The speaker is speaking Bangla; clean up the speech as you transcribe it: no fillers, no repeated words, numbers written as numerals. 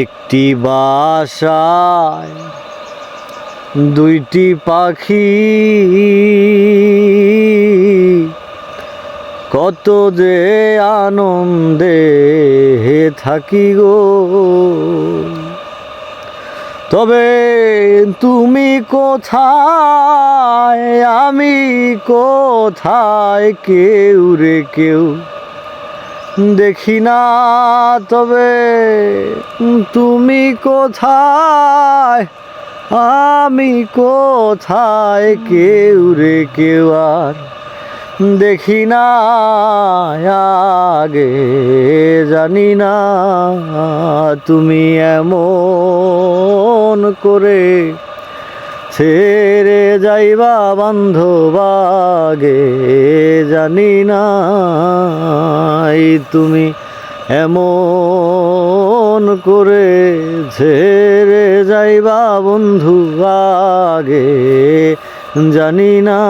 একটি বাসায় দুইটি পাখি, কত যে আনন্দে থাকি গো। তবে তুমি কোথায়, আমি কোথায়, কেউ রে কেউ দেখি না। তবে তুমি কোথায়, আমি কোথায়, কেউ রে কেউ আর দেখি না। আগে জানি না তুমি এমন করে ছেড়ে যাইবা বান্ধব, আগে জানি না তুমি এমন করে ছেড়ে যাইবা বন্ধু, আগে জানি না।